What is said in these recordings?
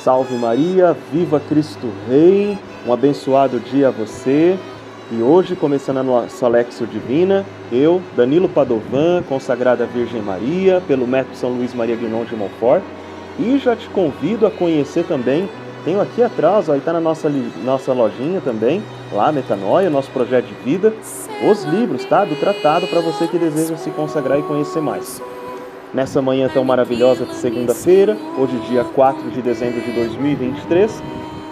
Salve Maria, viva Cristo Rei, um abençoado dia a você. E hoje, começando a nossa Lexio Divina, eu, Danilo Padovan, consagrada Virgem Maria, pelo método São Luís Maria Guignon de Montfort, e já te convido a conhecer também, tenho aqui atrás, ó, está na nossa lojinha também, lá, Metanoia, nosso projeto de vida, os livros, tá? Do tratado para você que deseja se consagrar e conhecer mais. Nessa manhã tão maravilhosa de segunda-feira, hoje dia 4 de dezembro de 2023,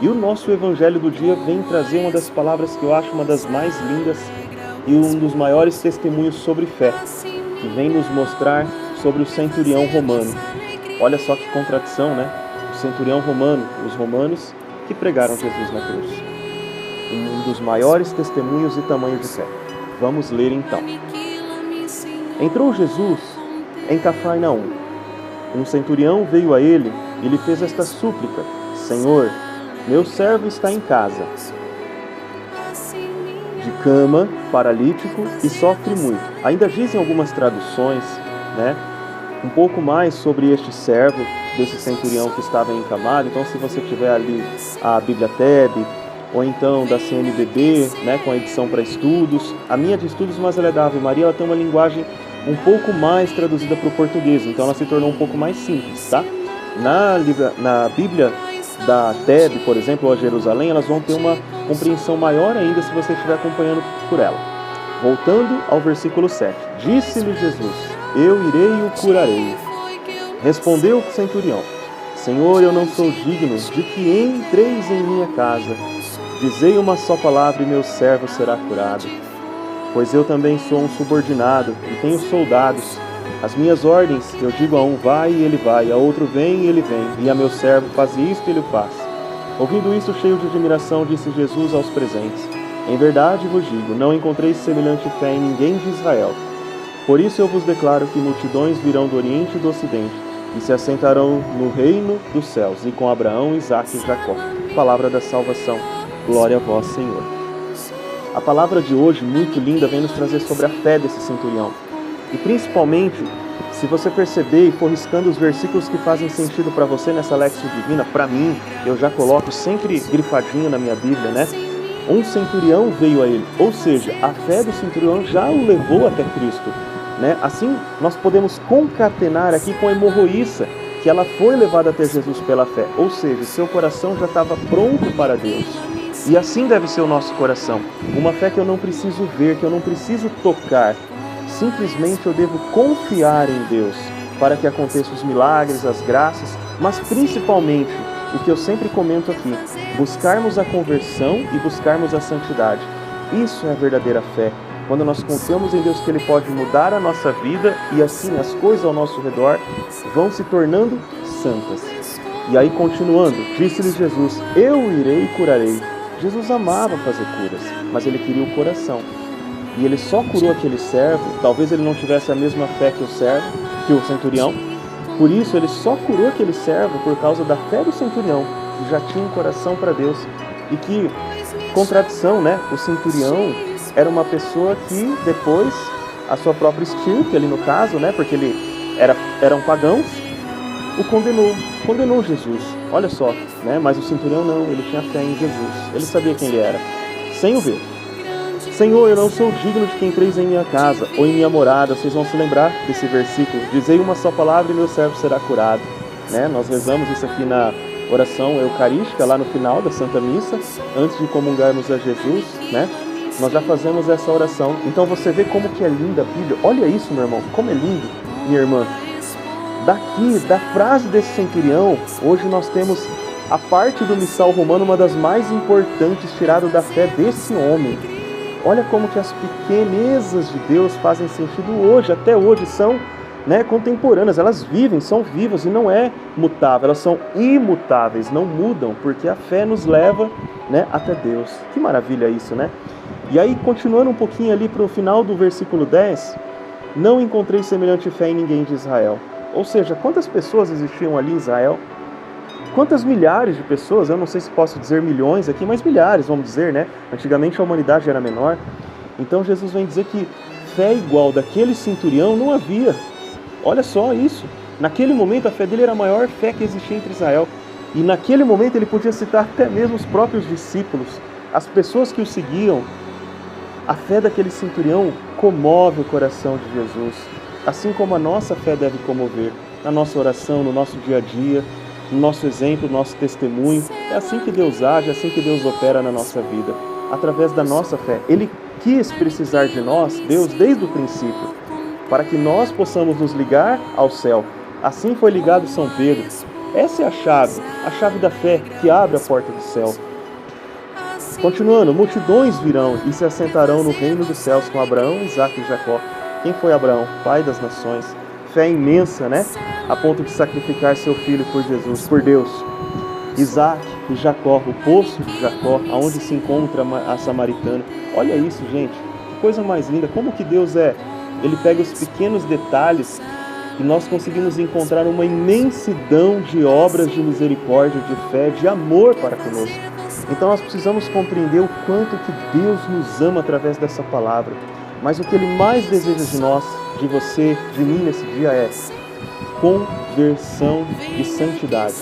e o nosso Evangelho do dia vem trazer uma das palavras que eu acho uma das mais lindas e um dos maiores testemunhos sobre fé, que vem nos mostrar sobre o centurião romano. Olha só que contradição, né? O centurião romano, os romanos que pregaram Jesus na cruz. Um dos maiores testemunhos e tamanho de fé. Vamos ler então. Entrou Jesus em Cafarnaum. Um centurião veio a ele e lhe fez esta súplica: Senhor, meu servo está em casa, de cama, paralítico e sofre muito. Ainda dizem algumas traduções, né, um pouco mais sobre este servo, desse centurião que estava encamado. Então, se você tiver ali a Bíblia TEB, ou então da CNBB, né, com a edição para estudos, a minha de estudos, mas ela é da Ave Maria, ela tem uma linguagem um pouco mais traduzida para o português, então ela se tornou um pouco mais simples, tá? Na Bíblia da TEB, por exemplo, ou a Jerusalém, elas vão ter uma compreensão maior ainda se você estiver acompanhando por ela. Voltando ao versículo 7. Disse-lhe Jesus: eu irei e o curarei. Respondeu o centurião: Senhor, eu não sou digno de que entreis em minha casa. Dizei uma só palavra e meu servo será curado. Pois eu também sou um subordinado e tenho soldados. As minhas ordens, eu digo a um vai e ele vai, a outro vem e ele vem, e a meu servo faz isto e ele o faz. Ouvindo isto, cheio de admiração, disse Jesus aos presentes: em verdade vos digo, não encontrei semelhante fé em ninguém de Israel. Por isso eu vos declaro que multidões virão do Oriente e do Ocidente, e se assentarão no reino dos céus, e com Abraão, Isaque e Jacó. Palavra da salvação. Glória a vós, Senhor. A palavra de hoje, muito linda, vem nos trazer sobre a fé desse centurião. E principalmente, se você perceber e for riscando os versículos que fazem sentido para você nessa Lexio Divina, para mim, eu já coloco sempre grifadinho na minha Bíblia, né? Um centurião veio a ele, ou seja, a fé do centurião já o levou até Cristo, né? Assim, nós podemos concatenar aqui com a hemorroíça, que ela foi levada até Jesus pela fé, ou seja, seu coração já estava pronto para Deus. E assim deve ser o nosso coração, uma fé que eu não preciso ver, que eu não preciso tocar. Simplesmente eu devo confiar em Deus para que aconteçam os milagres, as graças, mas principalmente, o que eu sempre comento aqui, buscarmos a conversão e buscarmos a santidade. Isso é a verdadeira fé, quando nós confiamos em Deus que Ele pode mudar a nossa vida e assim as coisas ao nosso redor vão se tornando santas. E aí continuando, disse-lhe Jesus: eu irei e curarei. Jesus amava fazer curas, mas Ele queria o coração. E ele só curou aquele servo, talvez ele não tivesse a mesma fé que o centurião, por isso ele só curou aquele servo por causa da fé do centurião, que já tinha um coração para Deus. E que contradição, né? O centurião era uma pessoa que depois, a sua própria estirpe ali no caso, né? Porque eram pagãos, o condenou Jesus, olha só, né? Mas o centurião não, ele tinha fé em Jesus, ele sabia quem ele era, sem o ver. Senhor, eu não sou digno de que entreis em minha casa ou em minha morada. Vocês vão se lembrar desse versículo. Dizei uma só palavra e meu servo será curado. Né? Nós rezamos isso aqui na oração eucarística, lá no final da Santa Missa, antes de comungarmos a Jesus, né? Nós já fazemos essa oração. Então você vê como que é linda a Bíblia. Olha isso, meu irmão, como é lindo, minha irmã. Daqui, da frase desse centurião, hoje nós temos a parte do missal romano, uma das mais importantes, tirada da fé desse homem. Olha como que as pequenezas de Deus fazem sentido hoje, até hoje são, né, contemporâneas, elas vivem, são vivas e não é mutável, elas são imutáveis, não mudam, porque a fé nos leva, né, até Deus. Que maravilha isso, né? E aí, continuando um pouquinho ali para o final do versículo 10, não encontrei semelhante fé em ninguém de Israel. Ou seja, quantas pessoas existiam ali em Israel? Quantas milhares de pessoas, eu não sei se posso dizer milhões aqui, mas milhares, vamos dizer, né? Antigamente a humanidade era menor. Então Jesus vem dizer que fé igual daquele centurião não havia. Olha só isso. Naquele momento a fé dele era a maior fé que existia entre Israel. E naquele momento ele podia citar até mesmo os próprios discípulos, as pessoas que o seguiam. A fé daquele centurião comove o coração de Jesus, assim como a nossa fé deve comover na nossa oração, no nosso dia a dia, no nosso exemplo, no nosso testemunho. É assim que Deus age, é assim que Deus opera na nossa vida, através da nossa fé. Ele quis precisar de nós, Deus, desde o princípio, para que nós possamos nos ligar ao céu. Assim foi ligado São Pedro. Essa é a chave da fé que abre a porta do céu. Continuando, multidões virão e se assentarão no reino dos céus com Abraão, Isaque e Jacó. Quem foi Abraão? Pai das nações. Fé imensa, né? A ponto de sacrificar seu filho por Jesus, por Deus. Isaque e Jacó, o poço de Jacó, aonde se encontra a samaritana. Olha isso, gente. Que coisa mais linda. Como que Deus é? Ele pega os pequenos detalhes e nós conseguimos encontrar uma imensidão de obras de misericórdia, de fé, de amor para conosco. Então nós precisamos compreender o quanto que Deus nos ama através dessa palavra. Mas o que Ele mais deseja de nós, de você, de mim nesse dia é conversão e santidade.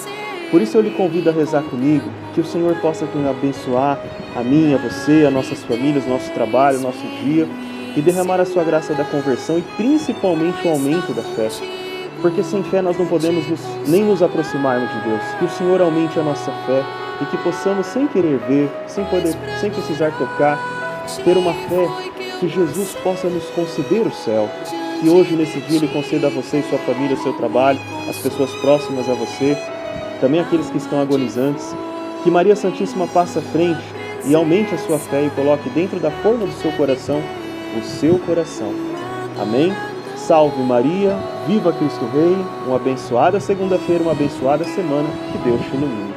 Por isso eu lhe convido a rezar comigo, que o Senhor possa abençoar a mim, a você, a nossas famílias, nosso trabalho, nosso dia, e derramar a sua graça da conversão e principalmente o aumento da fé. Porque sem fé nós não podemos nem nos aproximarmos de Deus. Que o Senhor aumente a nossa fé e que possamos, sem querer ver, sem precisar tocar, ter uma fé que Jesus possa nos conceder o céu. Que hoje, nesse dia, Ele conceda a você e sua família, o seu trabalho, as pessoas próximas a você, também aqueles que estão agonizantes. Que Maria Santíssima passe à frente e aumente a sua fé e coloque dentro da forma do seu coração o seu coração. Amém? Salve Maria, viva Cristo Rei, uma abençoada segunda-feira, uma abençoada semana, que Deus te ilumine.